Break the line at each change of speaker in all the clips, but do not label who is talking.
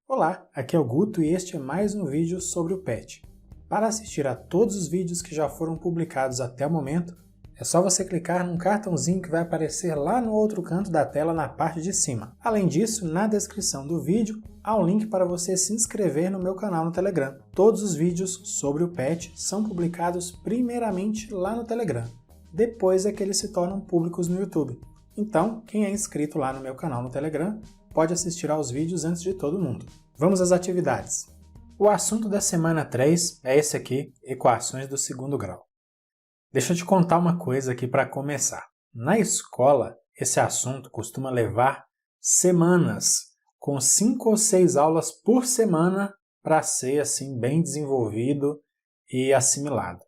Olá, aqui é o Guto e este é mais um vídeo sobre o PET. Para assistir a todos os vídeos que já foram publicados até o momento, é só você clicar num cartãozinho que vai aparecer lá no outro canto da tela na parte de cima. Além disso, na descrição do vídeo há um link para você se inscrever no meu canal no Telegram. Todos os vídeos sobre o PET são publicados primeiramente lá no Telegram, depois é que eles se tornam públicos no YouTube. Então, quem é inscrito lá no meu canal no Telegram pode assistir aos vídeos antes de todo mundo. Vamos às atividades. O assunto da semana 3 é esse aqui, equações do segundo grau. Deixa eu te contar uma coisa aqui para começar. Na escola, esse assunto costuma levar semanas, com 5 ou 6 aulas por semana para ser assim bem desenvolvido e assimilado.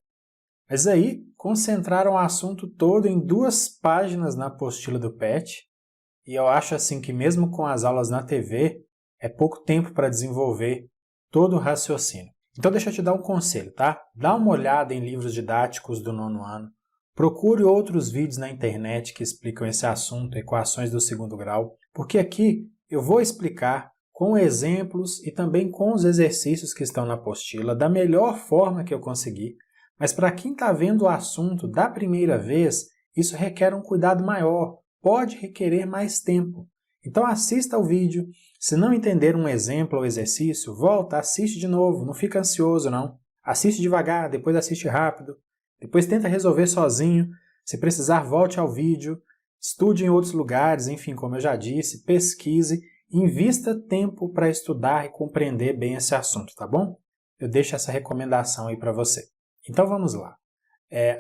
Mas aí, concentraram o assunto todo em 2 páginas na apostila do PET, e eu acho assim que mesmo com as aulas na TV, é pouco tempo para desenvolver todo o raciocínio. Então deixa eu te dar um conselho, tá? Dá uma olhada em livros didáticos do 9º ano, procure outros vídeos na internet que explicam esse assunto, equações do segundo grau, porque aqui eu vou explicar com exemplos e também com os exercícios que estão na apostila, da melhor forma que eu conseguir. Mas para quem está vendo o assunto da primeira vez, isso requer um cuidado maior, pode requerer mais tempo. Então assista ao vídeo, se não entender um exemplo ou exercício, volta, assiste de novo, não fica ansioso não. Assiste devagar, depois assiste rápido, depois tenta resolver sozinho, se precisar volte ao vídeo, estude em outros lugares, enfim, como eu já disse, pesquise, invista tempo para estudar e compreender bem esse assunto, tá bom? Eu deixo essa recomendação aí para você. Então vamos lá.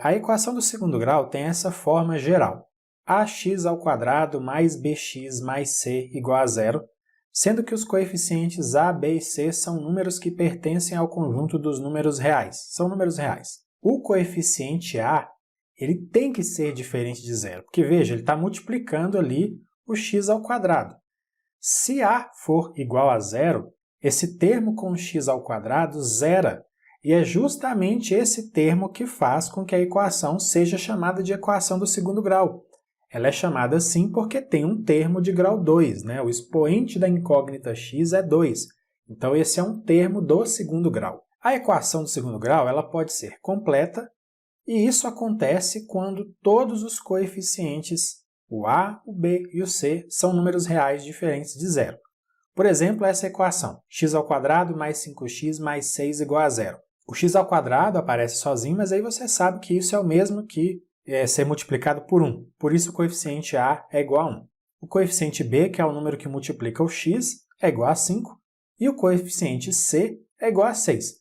A equação do segundo grau tem essa forma geral. ax² mais bx mais c igual a zero, sendo que os coeficientes a, b e c são números que pertencem ao conjunto dos números reais. São números reais. O coeficiente a, ele tem que ser diferente de zero, porque veja, ele está multiplicando ali o x². Se a for igual a zero, esse termo com x² zera, e é justamente esse termo que faz com que a equação seja chamada de equação do segundo grau. Ela é chamada assim porque tem um termo de grau 2, né? O expoente da incógnita x é 2. Então esse é um termo do segundo grau. A equação do segundo grau ela pode ser completa, e isso acontece quando todos os coeficientes, o a, o b e o c, são números reais diferentes de zero. Por exemplo, essa equação, x² mais 5x mais 6 igual a zero. O x² aparece sozinho, mas aí você sabe que isso é o mesmo que ser multiplicado por 1. Por isso o coeficiente a é igual a 1. O coeficiente b, que é o número que multiplica o x, é igual a 5. E o coeficiente c é igual a 6.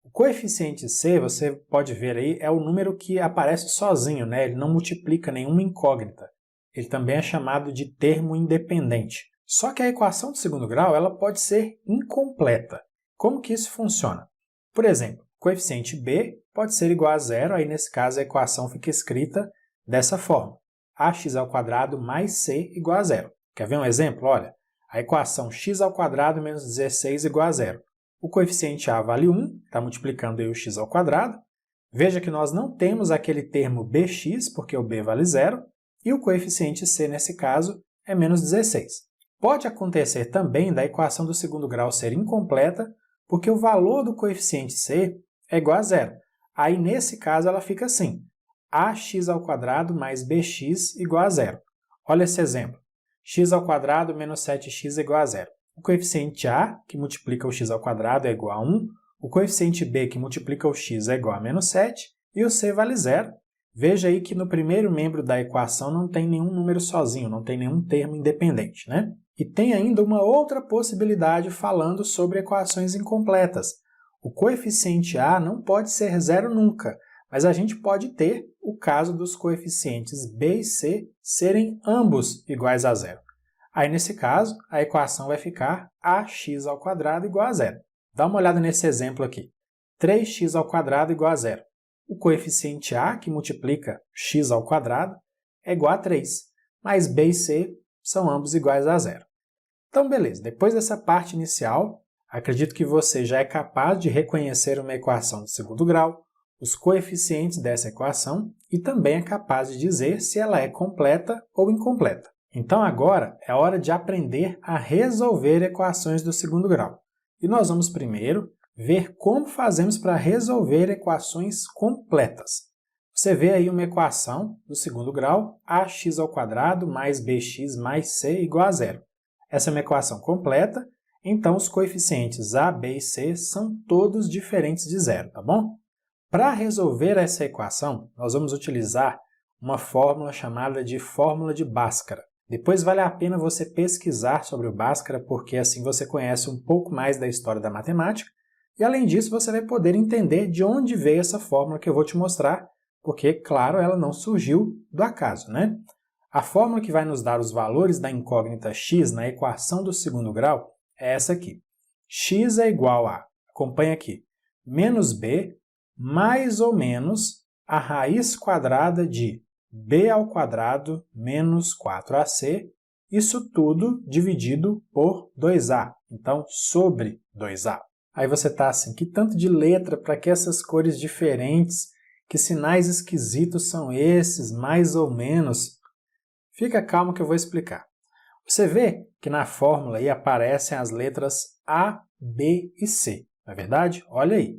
O coeficiente c, você pode ver aí, é o número que aparece sozinho, né? Ele não multiplica nenhuma incógnita. Ele também é chamado de termo independente. Só que a equação do segundo grau ela pode ser incompleta. Como que isso funciona? Por exemplo, o coeficiente b pode ser igual a zero, aí nesse caso a equação fica escrita dessa forma. ax² mais c igual a zero. Quer ver um exemplo? Olha, a equação x² menos 16 igual a zero. O coeficiente a vale 1, está multiplicando aí o x². Veja que nós não temos aquele termo bx, porque o b vale zero, e o coeficiente c, nesse caso, é menos 16. Pode acontecer também da equação do segundo grau ser incompleta, porque o valor do coeficiente c é igual a zero. Aí, nesse caso, ela fica assim, ax² mais bx igual a zero. Olha esse exemplo, x² menos 7x igual a zero. O coeficiente a, que multiplica o x² é igual a 1, o coeficiente b, que multiplica o x, é igual a menos 7, e o c vale zero. Veja aí que no primeiro membro da equação não tem nenhum número sozinho, não tem nenhum termo independente, né? E tem ainda uma outra possibilidade falando sobre equações incompletas. O coeficiente a não pode ser zero nunca, mas a gente pode ter o caso dos coeficientes b e c serem ambos iguais a zero. Aí, nesse caso, a equação vai ficar ax² igual a zero. Dá uma olhada nesse exemplo aqui. 3x² igual a zero. O coeficiente a, que multiplica x², é igual a 3, mas b e c são ambos iguais a zero. Então, beleza, depois dessa parte inicial, acredito que você já é capaz de reconhecer uma equação de segundo grau, os coeficientes dessa equação e também é capaz de dizer se ela é completa ou incompleta. Então agora é hora de aprender a resolver equações do segundo grau. E nós vamos primeiro ver como fazemos para resolver equações completas. Você vê aí uma equação do segundo grau, ax² mais bx mais c igual a zero. Essa é uma equação completa, então os coeficientes a, b e c são todos diferentes de zero, tá bom? Para resolver essa equação, nós vamos utilizar uma fórmula chamada de fórmula de Bhaskara. Depois vale a pena você pesquisar sobre o Bhaskara, porque assim você conhece um pouco mais da história da matemática, e além disso você vai poder entender de onde veio essa fórmula que eu vou te mostrar, porque, claro, ela não surgiu do acaso, né? A fórmula que vai nos dar os valores da incógnita x na equação do segundo grau é essa aqui. X é igual a, acompanha aqui, menos b mais ou menos a raiz quadrada de b² menos 4ac, isso tudo dividido por 2a, então sobre 2a. Aí você está assim, que tanto de letra, para que essas cores diferentes, que sinais esquisitos são esses, mais ou menos? Fica calmo que eu vou explicar. Você vê que na fórmula aí aparecem as letras A, B e C, não é verdade? Olha aí.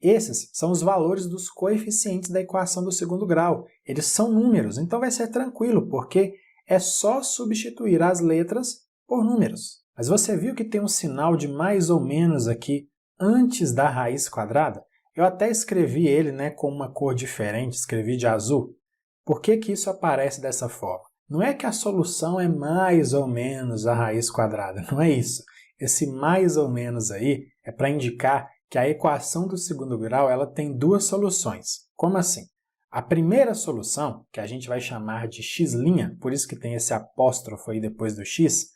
Esses são os valores dos coeficientes da equação do segundo grau. Eles são números, então vai ser tranquilo, porque é só substituir as letras por números. Mas você viu que tem um sinal de mais ou menos aqui antes da raiz quadrada? Eu até escrevi ele, né, com uma cor diferente, escrevi de azul. Por que que isso aparece dessa forma? Não é que a solução é mais ou menos a raiz quadrada, não é isso. Esse mais ou menos aí é para indicar que a equação do segundo grau ela tem duas soluções. Como assim? A primeira solução, que a gente vai chamar de x', por isso que tem esse apóstrofo aí depois do x,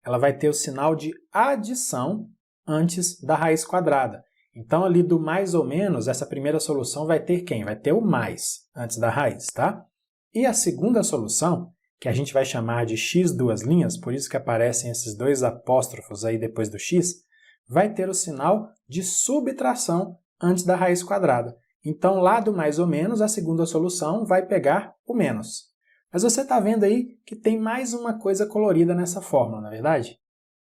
ela vai ter o sinal de adição antes da raiz quadrada. Então, ali do mais ou menos, essa primeira solução vai ter quem? Vai ter o mais antes da raiz, tá? E a segunda solução, que a gente vai chamar de x', por isso que aparecem esses dois apóstrofos aí depois do x, vai ter o sinal de subtração antes da raiz quadrada. Então, lá do mais ou menos, a segunda solução vai pegar o menos. Mas você está vendo aí que tem mais uma coisa colorida nessa fórmula, não é verdade?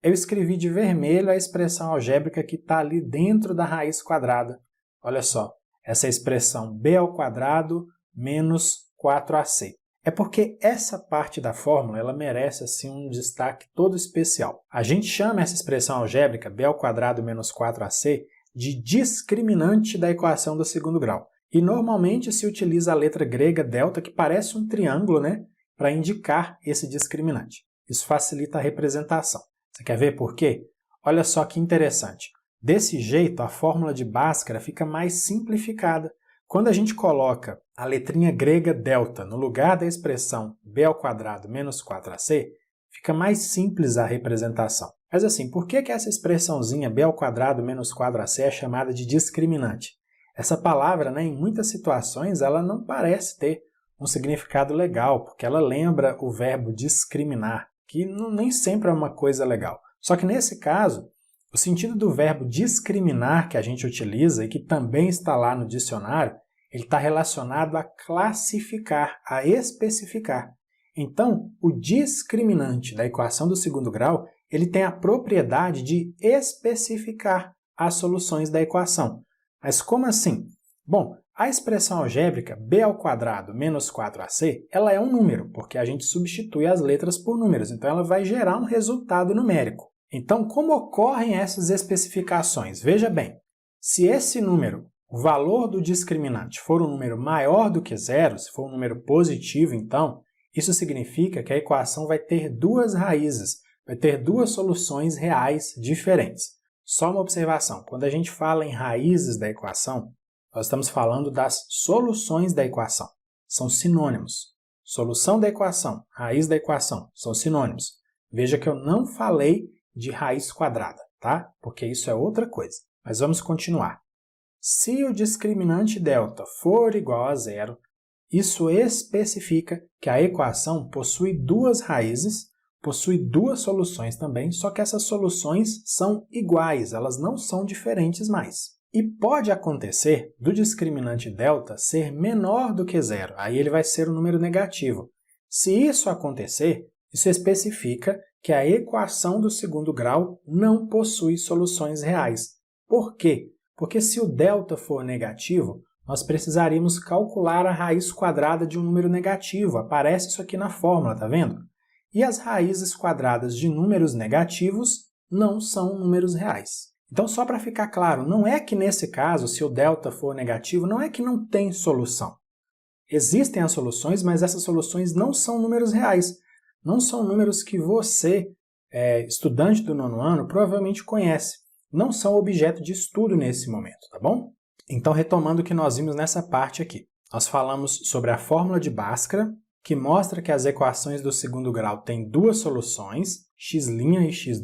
Eu escrevi de vermelho a expressão algébrica que está ali dentro da raiz quadrada. Olha só, essa expressão b² menos 4ac. É porque essa parte da fórmula ela merece assim, um destaque todo especial. A gente chama essa expressão algébrica, b² menos 4ac, de discriminante da equação do segundo grau. E normalmente se utiliza a letra grega delta, que parece um triângulo, né, para indicar esse discriminante. Isso facilita a representação. Você quer ver por quê? Olha só que interessante. Desse jeito, a fórmula de Bhaskara fica mais simplificada. Quando a gente coloca a letrinha grega delta no lugar da expressão b² menos 4ac, fica mais simples a representação. Mas assim, por que essa expressãozinha b² menos 4ac é chamada de discriminante? Essa palavra, né, em muitas situações, ela não parece ter um significado legal, porque ela lembra o verbo discriminar, que nem sempre é uma coisa legal. Só que nesse caso, o sentido do verbo discriminar que a gente utiliza e que também está lá no dicionário, ele está relacionado a classificar, a especificar. Então, o discriminante da equação do segundo grau, ele tem a propriedade de especificar as soluções da equação. Mas como assim? Bom, a expressão algébrica b² menos 4ac, ela é um número, porque a gente substitui as letras por números, então ela vai gerar um resultado numérico. Então, como ocorrem essas especificações? Veja bem, se esse número, o valor do discriminante, for um número maior do que zero, se for um número positivo, então, isso significa que a equação vai ter duas raízes, vai ter duas soluções reais diferentes. Só uma observação, quando a gente fala em raízes da equação, nós estamos falando das soluções da equação. São sinônimos. Solução da equação, raiz da equação, são sinônimos. Veja que eu não falei de raiz quadrada, tá? Porque isso é outra coisa. Mas vamos continuar. Se o discriminante delta for igual a zero, isso especifica que a equação possui duas raízes, possui duas soluções também, só que essas soluções são iguais, elas não são diferentes mais. E pode acontecer do discriminante delta ser menor do que zero, aí ele vai ser um número negativo. Se isso acontecer, isso especifica que a equação do segundo grau não possui soluções reais. Por quê? Porque se o delta for negativo, nós precisaríamos calcular a raiz quadrada de um número negativo. Aparece isso aqui na fórmula, tá vendo? E as raízes quadradas de números negativos não são números reais. Então, só para ficar claro, não é que nesse caso, se o delta for negativo, não é que não tem solução. Existem as soluções, mas essas soluções não são números reais. Não são números que você, estudante do nono ano, provavelmente conhece. Não são objeto de estudo nesse momento, tá bom? Então, retomando o que nós vimos nessa parte aqui. Nós falamos sobre a fórmula de Bhaskara, que mostra que as equações do segundo grau têm duas soluções, x' e x'.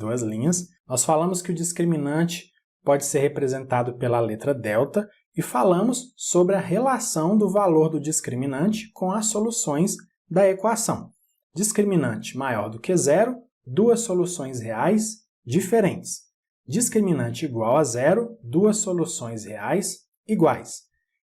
Nós falamos que o discriminante pode ser representado pela letra delta e falamos sobre a relação do valor do discriminante com as soluções da equação. Discriminante maior do que zero, duas soluções reais diferentes. Discriminante igual a zero, duas soluções reais iguais.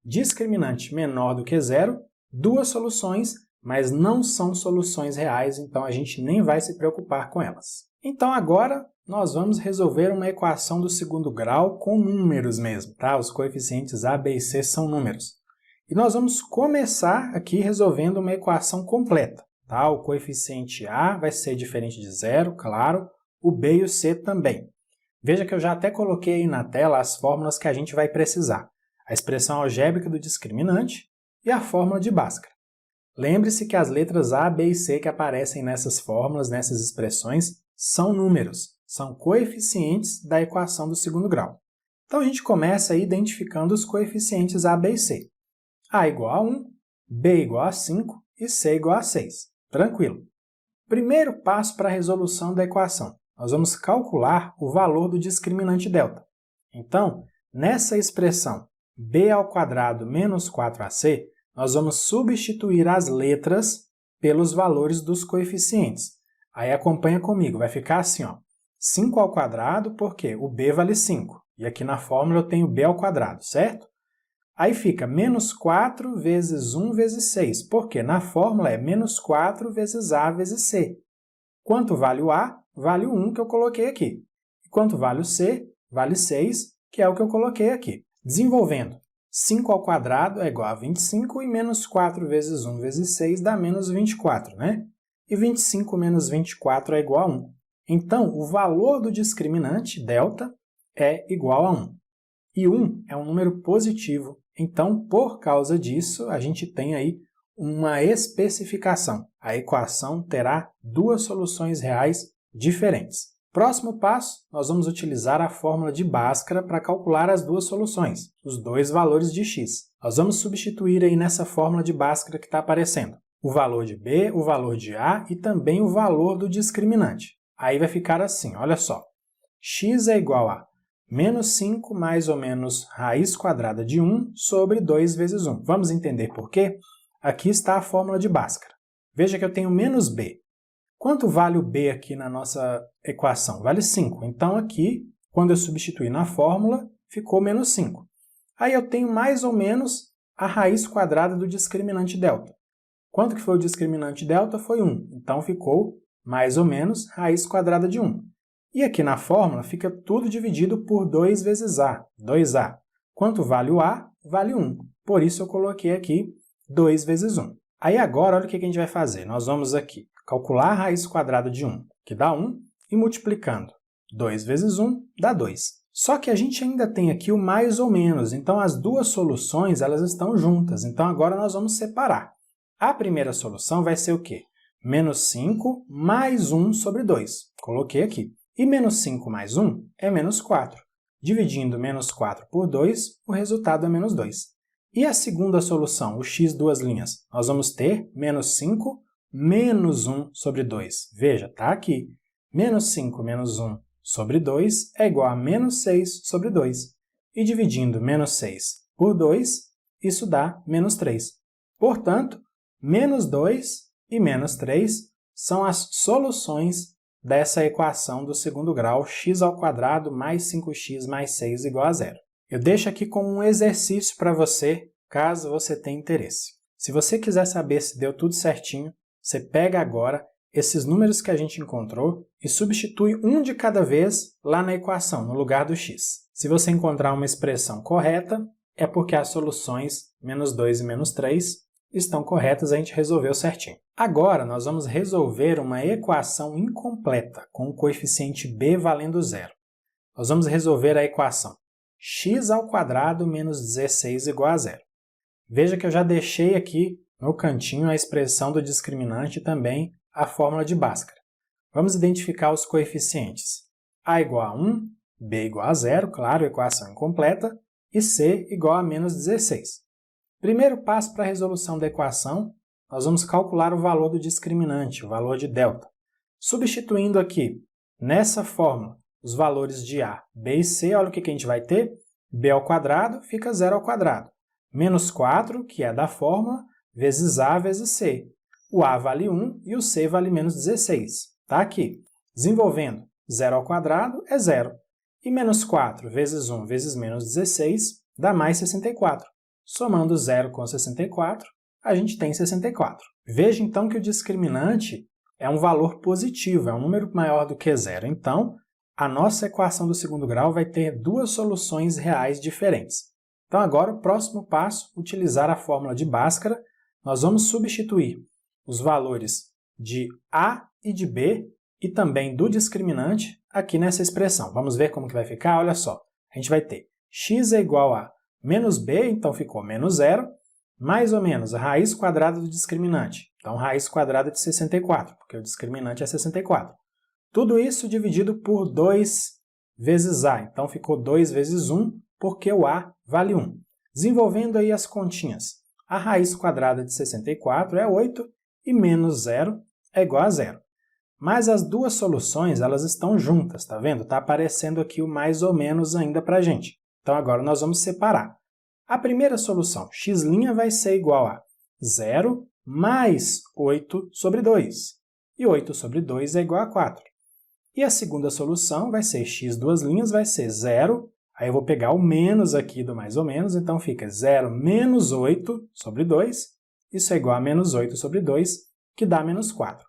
Discriminante menor do que zero, duas soluções, mas não são soluções reais, então a gente nem vai se preocupar com elas. Então agora nós vamos resolver uma equação do segundo grau com números mesmo, tá? Os coeficientes a, b e c são números. E nós vamos começar aqui resolvendo uma equação completa, tá? O coeficiente a vai ser diferente de zero, claro, o b e o c também. Veja que eu já até coloquei aí na tela as fórmulas que a gente vai precisar. A expressão algébrica do discriminante e a fórmula de Bhaskara. Lembre-se que as letras A, B e C que aparecem nessas fórmulas, nessas expressões, são números, são coeficientes da equação do segundo grau. Então a gente começa aí identificando os coeficientes A, B e C. A igual a 1, B igual a 5 e C igual a 6. Tranquilo. Primeiro passo para a resolução da equação. Nós vamos calcular o valor do discriminante delta. Então, nessa expressão b ao quadrado menos 4ac, nós vamos substituir as letras pelos valores dos coeficientes. Aí acompanha comigo, vai ficar assim, ó, 5 ao quadrado, porque o b vale 5. E aqui na fórmula eu tenho b ao quadrado, certo? Aí fica menos 4 vezes 1 vezes 6, porque na fórmula é menos 4 vezes a vezes c. Quanto vale o a? Vale o 1 que eu coloquei aqui. E quanto vale o c? Vale 6, que é o que eu coloquei aqui. Desenvolvendo, 5 ao quadrado é igual a 25 e menos 4 vezes 1 vezes 6 dá menos 24, né? E 25 menos 24 é igual a 1. Então, o valor do discriminante, delta, é igual a 1. E 1 é um número positivo, então, por causa disso, a gente tem aí uma especificação. A equação terá duas soluções reais diferentes. Próximo passo, nós vamos utilizar a fórmula de Bhaskara para calcular as duas soluções, os dois valores de x. Nós vamos substituir aí nessa fórmula de Bhaskara que está aparecendo o valor de b, o valor de a e também o valor do discriminante. Aí vai ficar assim, olha só, x é igual a menos 5 mais ou menos raiz quadrada de 1 sobre 2 vezes 1. Vamos entender por quê? Aqui está a fórmula de Bhaskara. Veja que eu tenho menos b. Quanto vale o b aqui na nossa equação? Vale 5. Então aqui, quando eu substituir na fórmula, ficou menos 5. Aí eu tenho mais ou menos a raiz quadrada do discriminante delta. Quanto que foi o discriminante delta? Foi 1. Então ficou mais ou menos raiz quadrada de 1. E aqui na fórmula fica tudo dividido por 2 vezes a, 2a. Quanto vale o a? Vale 1. Por isso eu coloquei aqui 2 vezes 1. Aí agora, olha o que a gente vai fazer. Nós vamos aqui calcular a raiz quadrada de 1, que dá 1, e multiplicando 2 vezes 1 dá 2. Só que a gente ainda tem aqui o mais ou menos, então as duas soluções elas estão juntas. Então agora nós vamos separar. A primeira solução vai ser o quê? Menos 5 mais 1 sobre 2. Coloquei aqui. E menos 5 mais 1 é menos 4. Dividindo menos 4 por 2, o resultado é menos 2. E a segunda solução, o x duas linhas? Nós vamos ter menos 5 menos 1 sobre 2. Veja, está aqui. Menos 5 menos 1 sobre 2 é igual a menos 6 sobre 2. E dividindo menos 6 por 2, isso dá menos 3. Portanto, menos 2 e menos 3 são as soluções dessa equação do segundo grau, x ao quadrado mais 5x mais 6 igual a 0. Eu deixo aqui como um exercício para você, caso você tenha interesse. Se você quiser saber se deu tudo certinho, você pega agora esses números que a gente encontrou e substitui um de cada vez lá na equação, no lugar do x. Se você encontrar uma expressão correta, é porque as soluções menos 2 e menos 3 estão corretas, a gente resolveu certinho. Agora, nós vamos resolver uma equação incompleta, com o coeficiente b valendo zero. Nós vamos resolver a equação x² menos 16 igual a zero. Veja que eu já deixei aqui no cantinho a expressão do discriminante e também a fórmula de Bhaskara. Vamos identificar os coeficientes. A igual a 1, b igual a zero, claro, equação incompleta, e c igual a menos 16. Primeiro passo para a resolução da equação, nós vamos calcular o valor do discriminante, o valor de delta. Substituindo aqui, nessa fórmula, os valores de a, b e c, olha o que a gente vai ter. b ao quadrado fica zero ao quadrado. Menos 4, que é da fórmula, vezes a vezes c. O a vale 1 e o c vale menos 16. Está aqui. Desenvolvendo, zero ao quadrado é zero. E menos 4 vezes 1 vezes menos 16 dá mais 64. Somando 0 com 64, a gente tem 64. Veja então que o discriminante é um valor positivo, é um número maior do que zero. Então, a nossa equação do segundo grau vai ter duas soluções reais diferentes. Então agora o próximo passo, utilizar a fórmula de Bhaskara. Nós vamos substituir os valores de a e de b e também do discriminante aqui nessa expressão. Vamos ver como que vai ficar? Olha só, a gente vai ter x é igual a menos b, então ficou menos zero, mais ou menos a raiz quadrada do discriminante. Então, raiz quadrada de 64, porque o discriminante é 64. Tudo isso dividido por 2 vezes a. Então, ficou 2 vezes 1, porque o a vale 1. Desenvolvendo aí as continhas. A raiz quadrada de 64 é 8 e menos 0 é igual a 0. Mas as duas soluções, elas estão juntas, tá vendo? Está aparecendo aqui o mais ou menos ainda para a gente. Então, agora nós vamos separar. A primeira solução, x' vai ser igual a 0 mais 8 sobre 2. E 8 sobre 2 é igual a 4. E a segunda solução vai ser x duas linhas, vai ser 0. Aí eu vou pegar o menos aqui do mais ou menos, então fica 0 menos 8 sobre 2. Isso é igual a menos 8 sobre 2, que dá menos 4.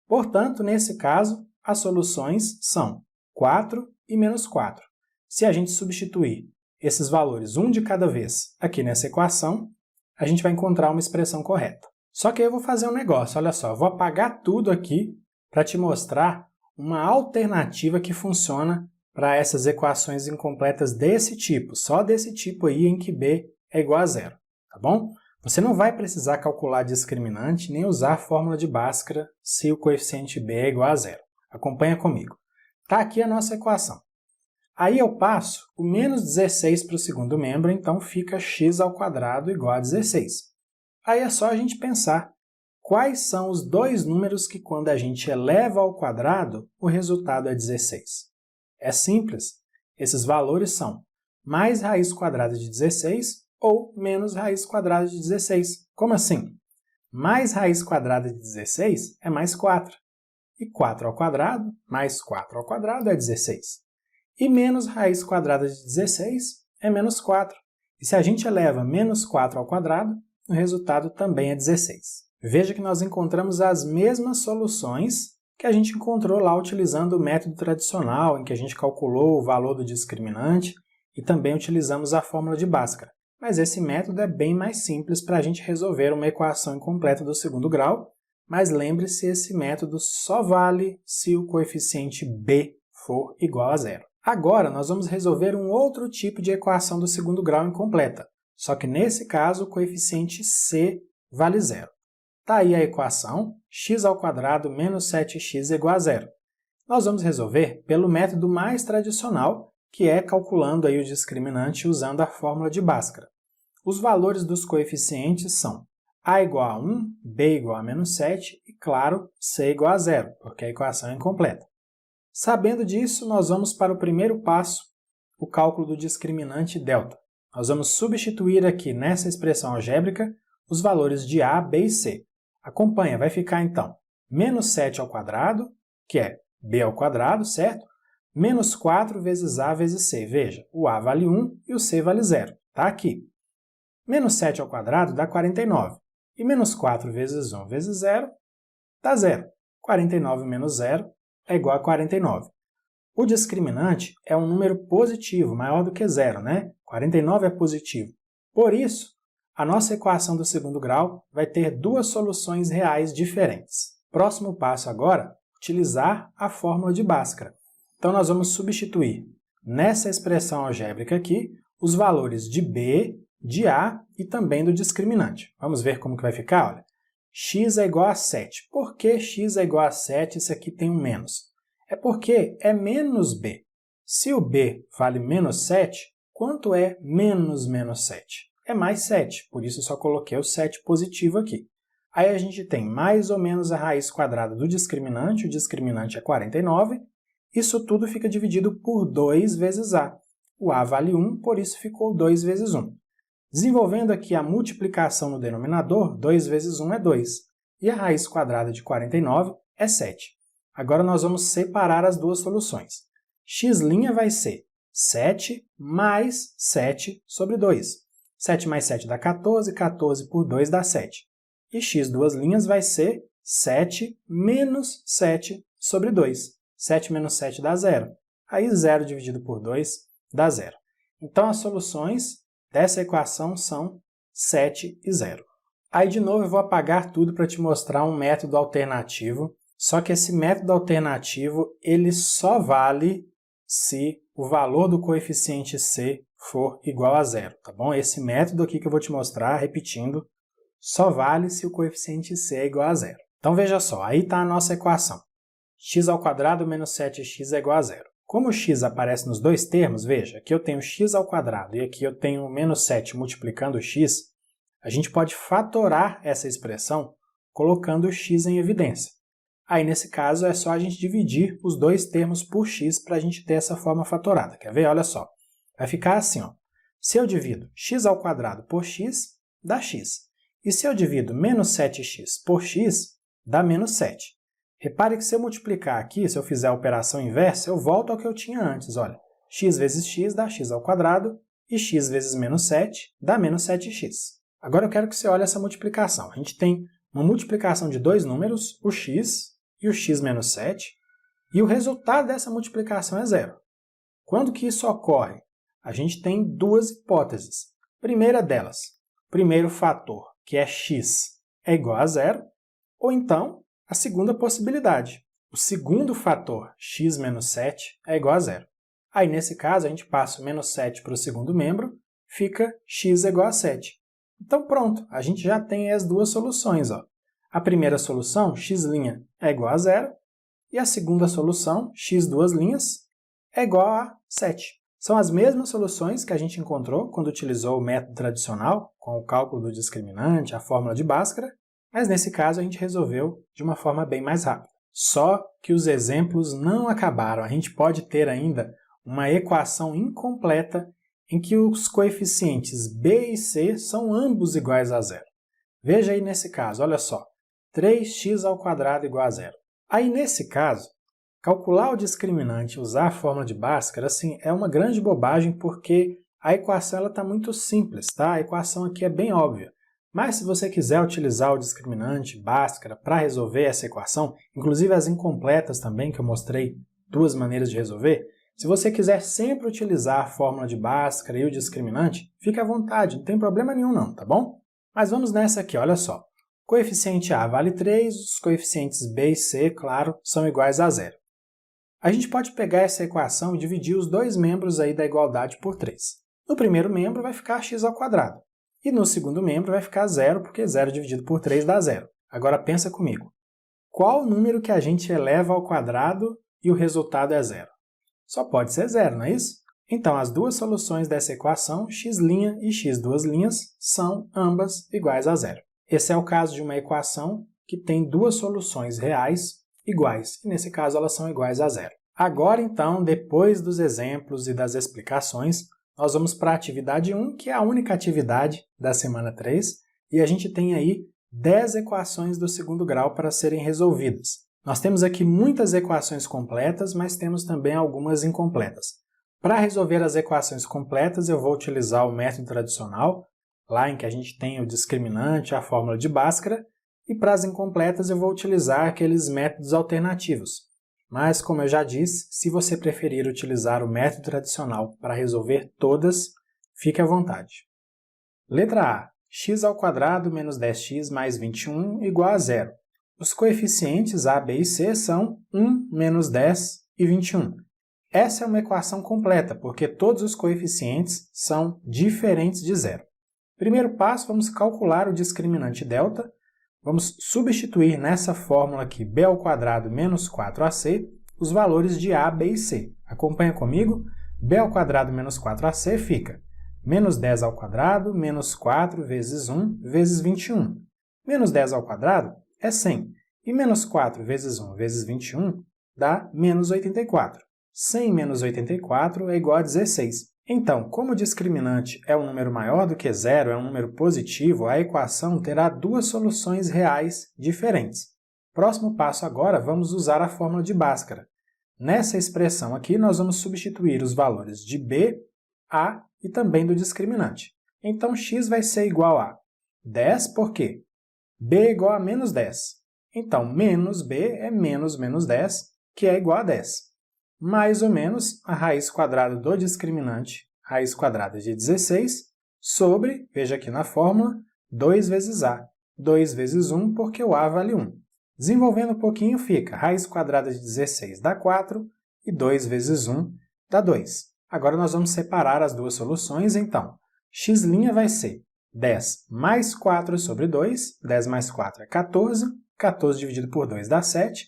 Portanto, nesse caso, as soluções são 4 e menos 4. Se a gente substituir esses valores, um de cada vez, aqui nessa equação, a gente vai encontrar uma expressão correta. Só que eu vou fazer um negócio, olha só, eu vou apagar tudo aqui para te mostrar uma alternativa que funciona para essas equações incompletas desse tipo, só desse tipo aí em que b é igual a zero, tá bom? Você não vai precisar calcular discriminante nem usar a fórmula de Bhaskara se o coeficiente b é igual a zero. Acompanha comigo. Está aqui a nossa equação. Aí eu passo o menos 16 para o segundo membro, então fica x² igual a 16. Aí é só a gente pensar quais são os dois números que quando a gente eleva ao quadrado, o resultado é 16. É simples, esses valores são mais raiz quadrada de 16 ou menos raiz quadrada de 16. Como assim? Mais raiz quadrada de 16 é mais 4. E 4 ao quadrado mais 4 ao quadrado é 16. E menos raiz quadrada de 16 é menos 4. E se a gente eleva menos 4 ao quadrado, o resultado também é 16. Veja que nós encontramos as mesmas soluções que a gente encontrou lá utilizando o método tradicional, em que a gente calculou o valor do discriminante e também utilizamos a fórmula de Bhaskara. Mas esse método é bem mais simples para a gente resolver uma equação incompleta do segundo grau, mas lembre-se, esse método só vale se o coeficiente b for igual a zero. Agora, nós vamos resolver um outro tipo de equação do segundo grau incompleta, só que nesse caso o coeficiente c vale zero. Está aí a equação x² menos 7x igual a zero. Nós vamos resolver pelo método mais tradicional, que é calculando aí o discriminante usando a fórmula de Bhaskara. Os valores dos coeficientes são a igual a 1, b igual a menos 7 e, claro, c igual a zero, porque a equação é incompleta. Sabendo disso, nós vamos para o primeiro passo, o cálculo do discriminante delta. Nós vamos substituir aqui nessa expressão algébrica os valores de a, b e c. Acompanha, vai ficar então menos 7 ao quadrado, que é b ao quadrado, certo? Menos 4 vezes a vezes c. Veja, o a vale 1 e o c vale 0. Está aqui. Menos 7 ao quadrado dá 49. E menos 4 vezes 1 vezes 0 dá 0. 49 menos 0 é igual a 49. O discriminante é um número positivo, maior do que zero, né? 49 é positivo. Por isso, a nossa equação do segundo grau vai ter duas soluções reais diferentes. Próximo passo agora, utilizar a fórmula de Bhaskara. Então nós vamos substituir nessa expressão algébrica aqui os valores de B, de A e também do discriminante. Vamos ver como que vai ficar? Olha, x é igual a 7. Por que x é igual a 7 se aqui tem um menos? É porque é menos B. Se o B vale menos 7, quanto é menos 7? É mais 7, por isso eu só coloquei o 7 positivo aqui. Aí a gente tem mais ou menos a raiz quadrada do discriminante, o discriminante é 49, isso tudo fica dividido por 2 vezes A. O A vale 1, por isso ficou 2 vezes 1. Desenvolvendo aqui a multiplicação no denominador, 2 vezes 1 é 2, e a raiz quadrada de 49 é 7. Agora nós vamos separar as duas soluções. X' vai ser 7 mais 7 sobre 2. 7 mais 7 dá 14, 14 por 2 dá 7. E x duas linhas vai ser 7 menos 7 sobre 2. 7 menos 7 dá 0. Aí 0 dividido por 2 dá 0. Então as soluções dessa equação são 7 e 0. Aí de novo eu vou apagar tudo para te mostrar um método alternativo. Só que esse método alternativo ele só vale se o valor do coeficiente c for igual a 0, tá bom? Esse método aqui que eu vou te mostrar, repetindo, só vale se o coeficiente c é igual a 0. Então veja só, aí está a nossa equação. x² menos 7x é igual a 0. Como o x aparece nos dois termos, veja, aqui eu tenho x² e aqui eu tenho menos 7 multiplicando o x, a gente pode fatorar essa expressão colocando o x em evidência. Aí, nesse caso, é só a gente dividir os dois termos por x para a gente ter essa forma fatorada. Quer ver? Olha só. Vai ficar assim, ó. Se eu divido x² por x, dá x. E se eu divido menos 7x por x, dá menos 7. Repare que se eu multiplicar aqui, se eu fizer a operação inversa, eu volto ao que eu tinha antes. Olha, x vezes x dá x² e x vezes menos 7 dá menos 7x. Agora eu quero que você olhe essa multiplicação. A gente tem uma multiplicação de dois números, o x e o x menos 7, e o resultado dessa multiplicação é 0. Quando que isso ocorre? A gente tem duas hipóteses. Primeira delas, primeiro fator, que é x, é igual a 0, ou então a segunda possibilidade, o segundo fator, x menos 7, é igual a 0. Aí, nesse caso, a gente passa o menos 7 para o segundo membro, fica x igual a 7. Então, pronto, a gente já tem as duas soluções, ó. A primeira solução, x' é igual a 0, e a segunda solução, x duas linhas, é igual a 7. São as mesmas soluções que a gente encontrou quando utilizou o método tradicional, com o cálculo do discriminante, a fórmula de Bhaskara, mas nesse caso a gente resolveu de uma forma bem mais rápida. Só que os exemplos não acabaram, a gente pode ter ainda uma equação incompleta em que os coeficientes b e c são ambos iguais a 0. Veja aí nesse caso, olha só. 3x² igual a 0. Aí, nesse caso, calcular o discriminante e usar a fórmula de Bhaskara assim, é uma grande bobagem porque a equação está muito simples, tá? A equação aqui é bem óbvia. Mas se você quiser utilizar o discriminante Bhaskara para resolver essa equação, inclusive as incompletas também, que eu mostrei duas maneiras de resolver, se você quiser sempre utilizar a fórmula de Bhaskara e o discriminante, fique à vontade, não tem problema nenhum não, tá bom? Mas vamos nessa aqui, olha só. Coeficiente A vale 3, os coeficientes B e C, claro, são iguais a 0. A gente pode pegar essa equação e dividir os dois membros aí da igualdade por 3. No primeiro membro vai ficar x², e no segundo membro vai ficar 0, porque 0 dividido por 3 dá 0. Agora pensa comigo, qual o número que a gente eleva ao quadrado e o resultado é 0? Só pode ser 0, não é isso? Então as duas soluções dessa equação, x' e x duas linhas, são ambas iguais a 0. Esse é o caso de uma equação que tem duas soluções reais iguais, e nesse caso elas são iguais a 0. Agora então, depois dos exemplos e das explicações, nós vamos para a atividade 1, que é a única atividade da semana 3, e a gente tem aí 10 equações do segundo grau para serem resolvidas. Nós temos aqui muitas equações completas, mas temos também algumas incompletas. Para resolver as equações completas, eu vou utilizar o método tradicional, lá em que a gente tem o discriminante, a fórmula de Bhaskara, e para as incompletas eu vou utilizar aqueles métodos alternativos. Mas, como eu já disse, se você preferir utilizar o método tradicional para resolver todas, fique à vontade. Letra A. X² menos 10x mais 21 igual a 0. Os coeficientes a, b e c são 1, menos 10 e 21. Essa é uma equação completa, porque todos os coeficientes são diferentes de zero. Primeiro passo, vamos calcular o discriminante delta. Vamos substituir nessa fórmula aqui, b² menos 4ac, os valores de a, b e c. Acompanha comigo? b² menos 4ac fica menos 10² menos 4 vezes 1 vezes 21. Menos 10² é 100, e menos 4 vezes 1 vezes 21 dá menos 84. 100 menos 84 é igual a 16. Então, como o discriminante é um número maior do que zero, é um número positivo, a equação terá duas soluções reais diferentes. Próximo passo agora, vamos usar a fórmula de Bhaskara. Nessa expressão aqui, nós vamos substituir os valores de b, a e também do discriminante. Então, x vai ser igual a 10, por quê? b é igual a menos 10. Então, menos b é menos 10, que é igual a 10. Mais ou menos a raiz quadrada do discriminante, raiz quadrada de 16, sobre, veja aqui na fórmula, 2 vezes a. 2 vezes 1, porque o a vale 1. Desenvolvendo um pouquinho, fica raiz quadrada de 16 dá 4, e 2 vezes 1 dá 2. Agora nós vamos separar as duas soluções, então, x' vai ser 10 mais 4 sobre 2, 10 mais 4 é 14, 14 dividido por 2 dá 7,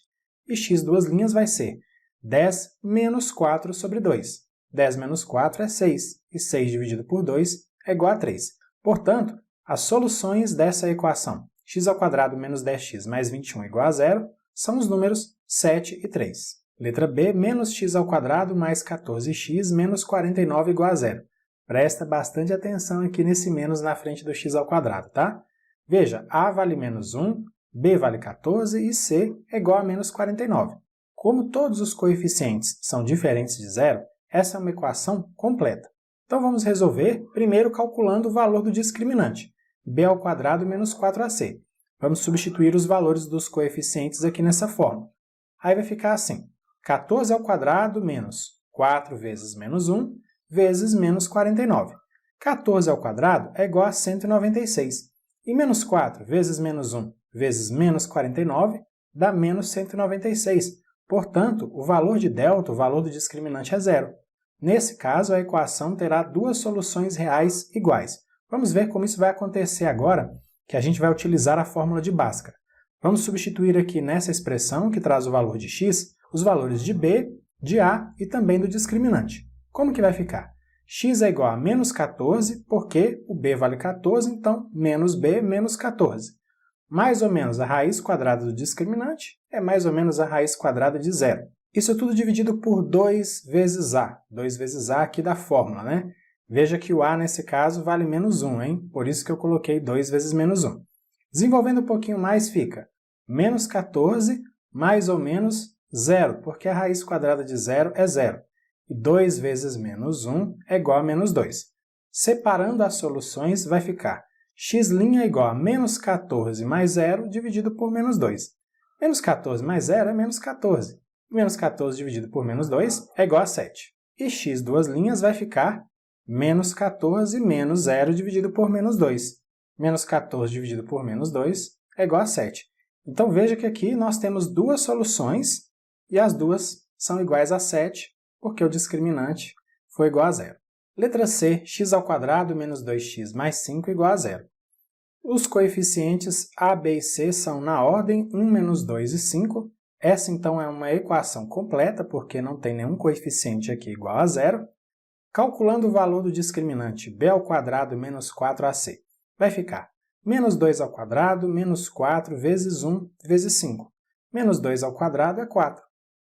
e x duas linhas vai ser 10 menos 4 sobre 2. 10 menos 4 é 6, e 6 dividido por 2 é igual a 3. Portanto, as soluções dessa equação, x² menos 10x mais 21 igual a 0, são os números 7 e 3. Letra B, menos x² mais 14x menos 49 igual a 0. Presta bastante atenção aqui nesse menos na frente do x², tá? Veja, a vale menos 1, b vale 14 e c é igual a menos 49. Como todos os coeficientes são diferentes de zero, essa é uma equação completa. Então vamos resolver primeiro calculando o valor do discriminante, b² menos 4ac. Vamos substituir os valores dos coeficientes aqui nessa fórmula. Aí vai ficar assim, 14² menos 4 vezes menos 1 vezes menos 49. 14² é igual a 196. E menos 4 vezes menos 1 vezes menos 49 dá menos 196. Portanto, o valor de delta, o valor do discriminante, é zero. Nesse caso, a equação terá duas soluções reais iguais. Vamos ver como isso vai acontecer agora, que a gente vai utilizar a fórmula de Bhaskara. Vamos substituir aqui nessa expressão, que traz o valor de x, os valores de b, de a e também do discriminante. Como que vai ficar? X é igual a menos 14, porque o b vale 14, então menos b menos 14. Mais ou menos a raiz quadrada do discriminante é mais ou menos a raiz quadrada de zero. Isso tudo dividido por 2 vezes a. 2 vezes a aqui da fórmula, né? Veja que o a, nesse caso, vale menos 1, hein? Por isso que eu coloquei 2 vezes menos 1. Desenvolvendo um pouquinho mais, fica menos 14 mais ou menos zero, porque a raiz quadrada de zero é zero. E 2 vezes menos 1 é igual a menos 2. Separando as soluções, vai ficar x' é igual a menos 14 mais 0 dividido por menos 2. Menos 14 mais 0 é menos 14. Menos 14 dividido por menos 2 é igual a 7. E x duas linhas vai ficar menos 14 menos 0 dividido por menos 2. Menos 14 dividido por menos 2 é igual a 7. Então veja que aqui nós temos duas soluções e as duas são iguais a 7, porque o discriminante foi igual a 0. Letra C, x² menos 2x mais 5 igual a 0. Os coeficientes a, b e c são na ordem 1, menos 2 e 5. Essa, então, é uma equação completa, porque não tem nenhum coeficiente aqui igual a 0. Calculando o valor do discriminante b² menos 4ac, vai ficar menos 2² menos 4 vezes 1 vezes 5. Menos 2² é 4.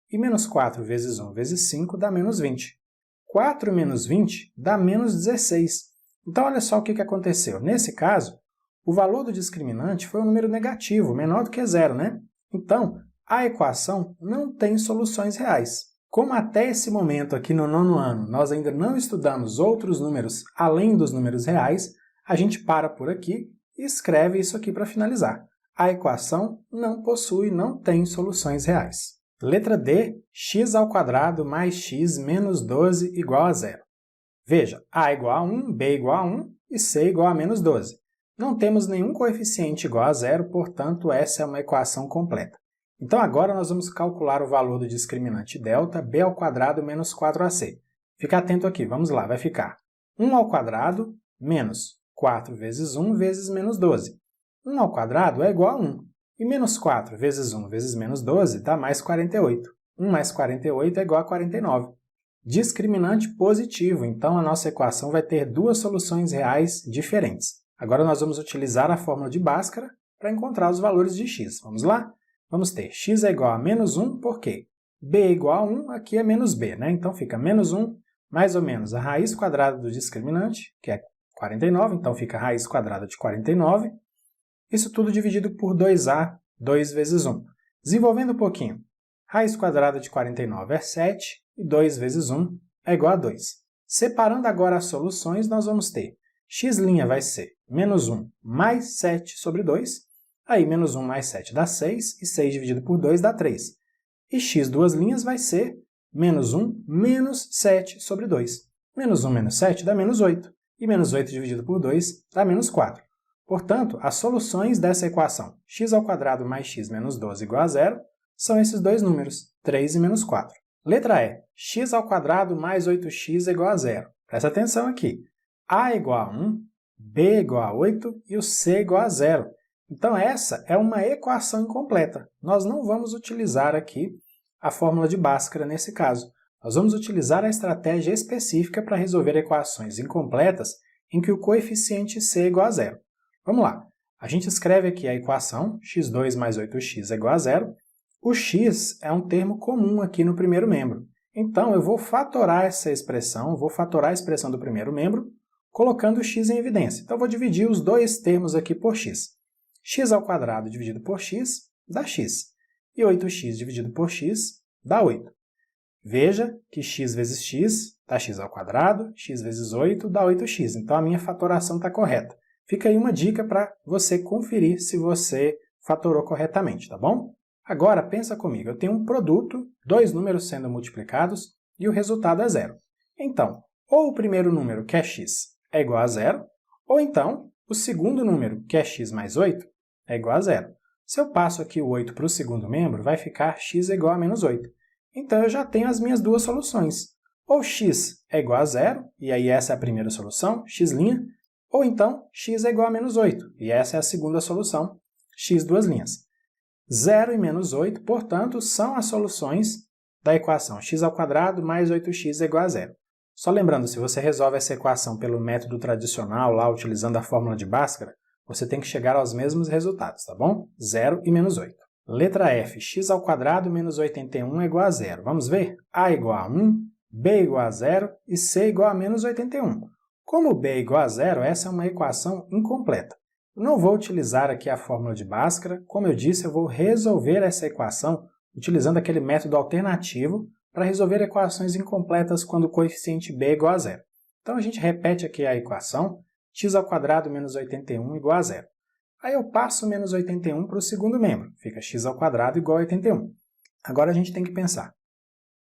E menos 4 vezes 1 vezes 5 dá menos 20. 4 menos 20 dá menos 16. Então, olha só o que aconteceu. Nesse caso, o valor do discriminante foi um número negativo, menor do que zero, né? Então, a equação não tem soluções reais. Como até esse momento aqui no 9º ano nós ainda não estudamos outros números além dos números reais, a gente para por aqui e escreve isso aqui para finalizar. A equação não tem soluções reais. Letra D, x² mais x menos 12 igual a zero. Veja, A igual a 1, B igual a 1 e C igual a menos 12. Não temos nenhum coeficiente igual a zero, portanto, essa é uma equação completa. Então, agora nós vamos calcular o valor do discriminante delta, b² menos 4ac. Fica atento aqui, vamos lá, vai ficar 1² menos 4 vezes 1 vezes menos 12. 1² é igual a 1, e menos 4 vezes 1 vezes menos 12 dá mais 48. 1 mais 48 é igual a 49. Discriminante positivo, então a nossa equação vai ter duas soluções reais diferentes. Agora nós vamos utilizar a fórmula de Bhaskara para encontrar os valores de x. Vamos lá? Vamos ter x é igual a menos 1, por quê? B é igual a 1, aqui é menos b, né? Então fica menos 1, mais ou menos a raiz quadrada do discriminante, que é 49, então fica a raiz quadrada de 49. Isso tudo dividido por 2a, 2 vezes 1. Desenvolvendo um pouquinho, raiz quadrada de 49 é 7, e 2 vezes 1 é igual a 2. Separando agora as soluções, nós vamos ter x' vai ser menos 1 mais 7 sobre 2, aí menos 1 mais 7 dá 6, e 6 dividido por 2 dá 3. E x duas linhas vai ser menos 1 menos 7 sobre 2. Menos 1 menos 7 dá menos 8, e menos 8 dividido por 2 dá menos 4. Portanto, as soluções dessa equação x² mais x menos 12 igual a zero são esses dois números, 3 e menos 4. Letra E, x² mais 8x é igual a zero. Presta atenção aqui. A é igual a 1, B é igual a 8 e o C é igual a zero. Então, essa é uma equação incompleta. Nós não vamos utilizar aqui a fórmula de Bhaskara nesse caso. Nós vamos utilizar a estratégia específica para resolver equações incompletas em que o coeficiente C é igual a zero. Vamos lá. A gente escreve aqui a equação x2 mais 8x é igual a zero. O x é um termo comum aqui no primeiro membro. Então, eu vou fatorar essa expressão, vou fatorar a expressão do primeiro membro, colocando o x em evidência. Então, eu vou dividir os dois termos aqui por x. x² dividido por x dá x. E 8x dividido por x dá 8. Veja que x vezes x dá x², x vezes 8 dá 8x. Então, a minha fatoração está correta. Fica aí uma dica para você conferir se você fatorou corretamente, tá bom? Agora, pensa comigo, eu tenho um produto, dois números sendo multiplicados e o resultado é zero. Então, ou o primeiro número, que é x, é igual a zero, ou então o segundo número, que é x mais 8, é igual a zero. Se eu passo aqui o 8 para o segundo membro, vai ficar x é igual a menos 8. Então, eu já tenho as minhas duas soluções. Ou x é igual a zero, e aí essa é a primeira solução, x', ou então x é igual a menos 8, e essa é a segunda solução, x duas linhas. 0 e menos 8, portanto, são as soluções da equação x² mais 8x é igual a zero. Só lembrando, se você resolve essa equação pelo método tradicional, lá utilizando a fórmula de Bhaskara, você tem que chegar aos mesmos resultados, tá bom? 0 e menos 8. Letra F, x² menos 81 é igual a zero. Vamos ver? A igual a 1, B igual a 0 e C igual a menos 81. Como B é igual a zero, essa é uma equação incompleta. Eu não vou utilizar aqui a fórmula de Bhaskara, como eu disse, eu vou resolver essa equação utilizando aquele método alternativo para resolver equações incompletas quando o coeficiente b é igual a zero. Então a gente repete aqui a equação, x² menos 81 igual a zero. Aí eu passo menos 81 para o segundo membro, fica x² igual a 81. Agora a gente tem que pensar,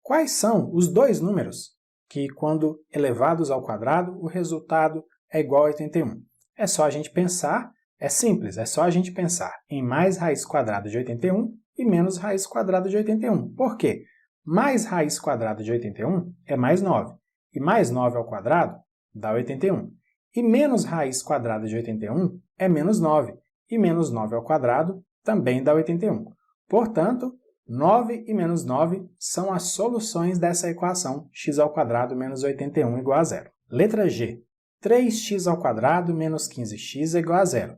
quais são os dois números que, quando elevados ao quadrado, o resultado é igual a 81? É só a gente pensar, é simples, é só a gente pensar em mais raiz quadrada de 81 e menos raiz quadrada de 81. Por quê? Mais raiz quadrada de 81 é mais 9, e mais 9 ao quadrado dá 81. E menos raiz quadrada de 81 é menos 9, e menos 9 ao quadrado também dá 81. Portanto, 9 e menos 9 são as soluções dessa equação x² menos 81 igual a zero. Letra G. 3x² menos 15x é igual a zero.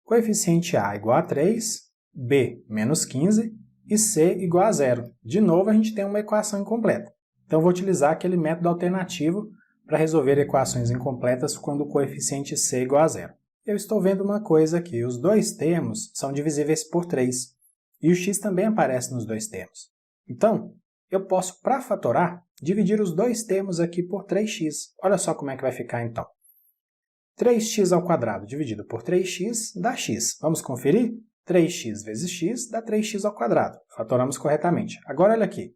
Coeficiente A igual a 3, B menos 15 e C igual a zero. De novo, a gente tem uma equação incompleta. Então, eu vou utilizar aquele método alternativo para resolver equações incompletas quando o coeficiente C é igual a zero. Eu estou vendo uma coisa aqui, os dois termos são divisíveis por 3, e o x também aparece nos dois termos. Então, eu posso, para fatorar, dividir os dois termos aqui por 3x. Olha só como é que vai ficar então. 3x² dividido por 3x dá x. Vamos conferir? 3x vezes x dá 3x ao quadrado. Fatoramos corretamente. Agora, olha aqui.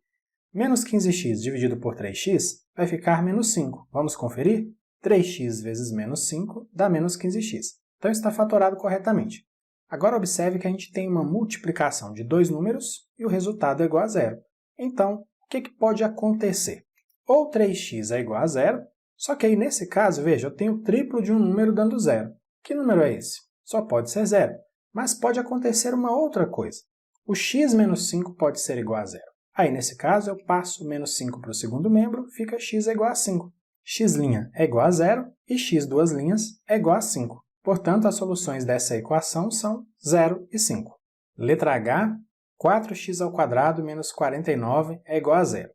Menos 15x dividido por 3x vai ficar menos 5. Vamos conferir? 3x vezes menos 5 dá menos 15x. Então, está fatorado corretamente. Agora, observe que a gente tem uma multiplicação de dois números e o resultado é igual a zero. Então, o que pode acontecer? Ou 3x é igual a zero, só que aí, nesse caso, veja, eu tenho o triplo de um número dando zero. Que número é esse? Só pode ser zero. Mas pode acontecer uma outra coisa. O x menos 5 pode ser igual a zero. Aí, nesse caso, eu passo o menos 5 para o segundo membro, fica x é igual a 5. x' é igual a zero e x duas linhas é igual a 5. Portanto, as soluções dessa equação são 0 e 5. Letra H, 4x² menos 49 é igual a zero.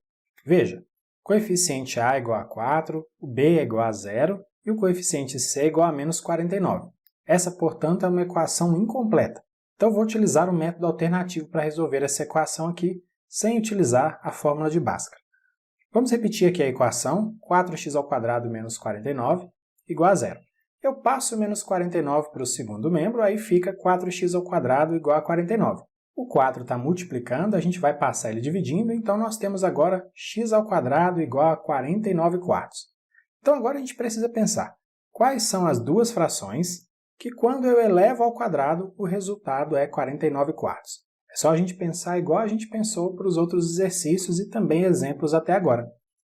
Veja, o coeficiente A é igual a 4, o B é igual a 0 e o coeficiente C é igual a menos 49. Essa, portanto, é uma equação incompleta. Então, vou utilizar um método alternativo para resolver essa equação aqui, sem utilizar a fórmula de Bhaskara. Vamos repetir aqui a equação, 4x² menos 49 igual a zero. Eu passo o menos 49 para o segundo membro, aí fica 4x² igual a 49. O 4 está multiplicando, a gente vai passar ele dividindo, então nós temos agora x² igual a 49 quartos. Então agora a gente precisa pensar, quais são as duas frações que quando eu elevo ao quadrado, o resultado é 49 quartos. É só a gente pensar igual a gente pensou para os outros exercícios e também exemplos até agora.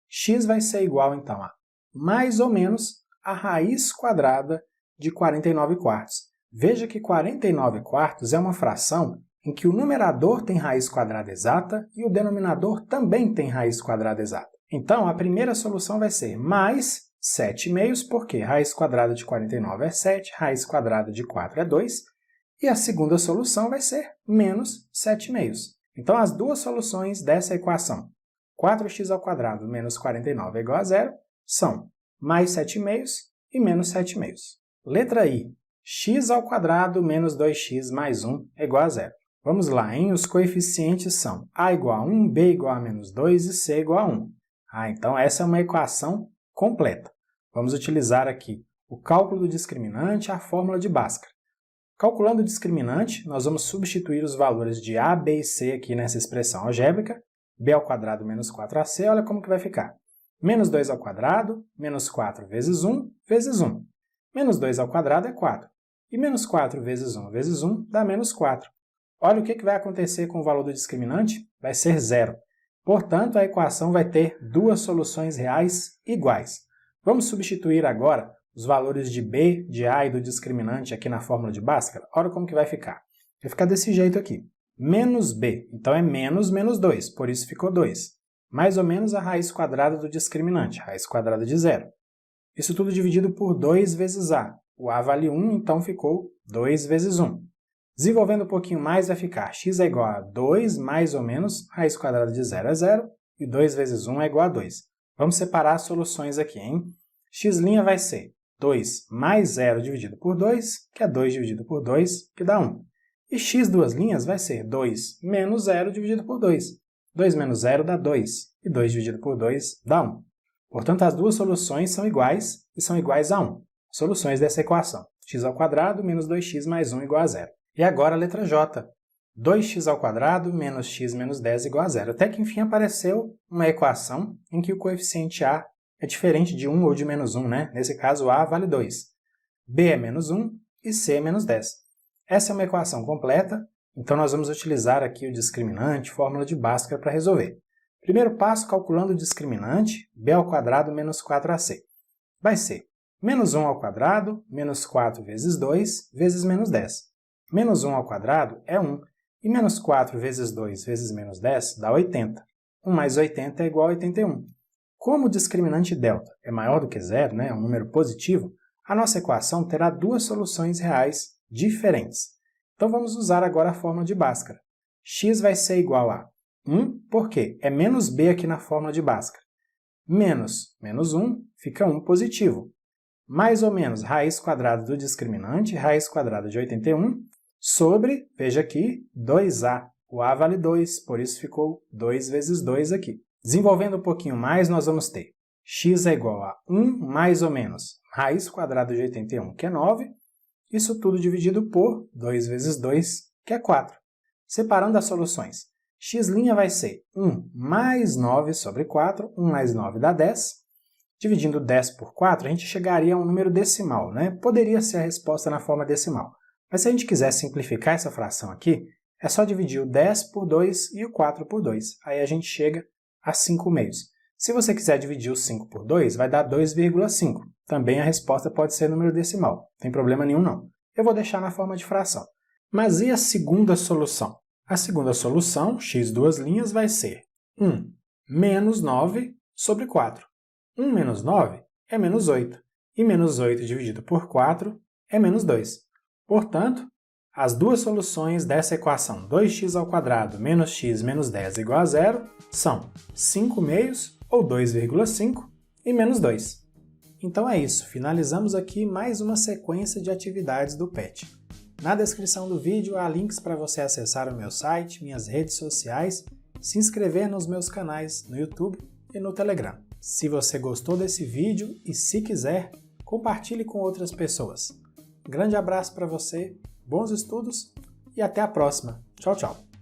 X vai ser igual, então, a mais ou menos a raiz quadrada de 49 quartos. Veja que 49 quartos é uma fração em que o numerador tem raiz quadrada exata e o denominador também tem raiz quadrada exata. Então, a primeira solução vai ser mais 7/2, porque raiz quadrada de 49 é 7, raiz quadrada de 4 é 2, e a segunda solução vai ser menos 7/2. Então, as duas soluções dessa equação, 4x² menos 49 é igual a zero, são mais 7/2 e menos 7/2. Letra I, x² menos 2x mais 1 é igual a zero. Vamos lá, hein? Os coeficientes são a igual a 1, b igual a menos 2 e c igual a 1. Então essa é uma equação completa. Vamos utilizar aqui o cálculo do discriminante e a fórmula de Bhaskara. Calculando o discriminante, nós vamos substituir os valores de a, b e c aqui nessa expressão algébrica. b² menos 4ac, olha como que vai ficar. Menos 2² menos 4 vezes 1 vezes 1. Menos 2² é 4. E menos 4 vezes 1 vezes 1 dá menos 4. Olha o que vai acontecer com o valor do discriminante? Vai ser zero. Portanto, a equação vai ter duas soluções reais iguais. Vamos substituir agora os valores de b, de a e do discriminante aqui na fórmula de Bhaskara. Olha como que vai ficar. Vai ficar desse jeito aqui. Menos b, então é menos menos 2, por isso ficou 2. Mais ou menos a raiz quadrada do discriminante, raiz quadrada de zero. Isso tudo dividido por 2 vezes a. O a vale 1, então ficou 2 vezes 1. Desenvolvendo um pouquinho mais, vai ficar x é igual a 2 mais ou menos raiz quadrada de 0 é 0, e 2 vezes 1 é igual a 2. Vamos separar as soluções aqui, hein? X' vai ser 2 mais 0 dividido por 2, que é 2 dividido por 2, que dá 1. E x duas linhas vai ser 2 menos 0 dividido por 2. 2 menos 0 dá 2, e 2 dividido por 2 dá 1. Portanto, as duas soluções são iguais e são iguais a 1. Soluções dessa equação. x² menos 2x mais 1 igual a 0. E agora a letra J. 2x² menos x menos 10 igual a 0. Até que, enfim, apareceu uma equação em que o coeficiente a é diferente de 1 ou de menos 1, né? Nesse caso, a vale 2. b é menos 1 e c é menos 10. Essa é uma equação completa, então nós vamos utilizar aqui o discriminante, fórmula de Bhaskara para resolver. Primeiro passo, calculando o discriminante, b² menos 4ac. Vai ser menos 1² menos 4 vezes 2 vezes menos 10. Menos 1² é 1, e menos 4 vezes 2 vezes menos 10 dá 80. 1 mais 80 é igual a 81. Como o discriminante δ é maior do que zero, né, é um número positivo, a nossa equação terá duas soluções reais diferentes. Então vamos usar agora a fórmula de Bhaskara. X vai ser igual a 1, porque é menos b aqui na fórmula de Bhaskara. Menos 1 fica 1 positivo. Mais ou menos raiz quadrada do discriminante, raiz quadrada de 81, sobre, veja aqui, 2a. O a vale 2, por isso ficou 2 vezes 2 aqui. Desenvolvendo um pouquinho mais, nós vamos ter x é igual a 1 mais ou menos raiz quadrada de 81, que é 9. Isso tudo dividido por 2 vezes 2, que é 4. Separando as soluções, x' vai ser 1 mais 9 sobre 4, 1 mais 9 dá 10. Dividindo 10 por 4, a gente chegaria a um número decimal, né? Poderia ser a resposta na forma decimal. Mas se a gente quiser simplificar essa fração aqui, é só dividir o 10 por 2 e o 4 por 2. Aí a gente chega a 5 meios. Se você quiser dividir o 5 por 2, vai dar 2,5. Também a resposta pode ser número decimal. Não tem problema nenhum não. Eu vou deixar na forma de fração. Mas e a segunda solução? A segunda solução, x duas linhas, vai ser 1 menos 9 sobre 4. 1 menos 9 é menos 8. E menos 8 dividido por 4 é menos 2. Portanto, as duas soluções dessa equação 2x² menos x menos 10 igual a 0 são 5 meios, ou 2,5, e menos 2. Então é isso, finalizamos aqui mais uma sequência de atividades do PET. Na descrição do vídeo há links para você acessar o meu site, minhas redes sociais, se inscrever nos meus canais no YouTube e no Telegram. Se você gostou desse vídeo e se quiser, compartilhe com outras pessoas. Um grande abraço para você, bons estudos e até a próxima. Tchau, tchau!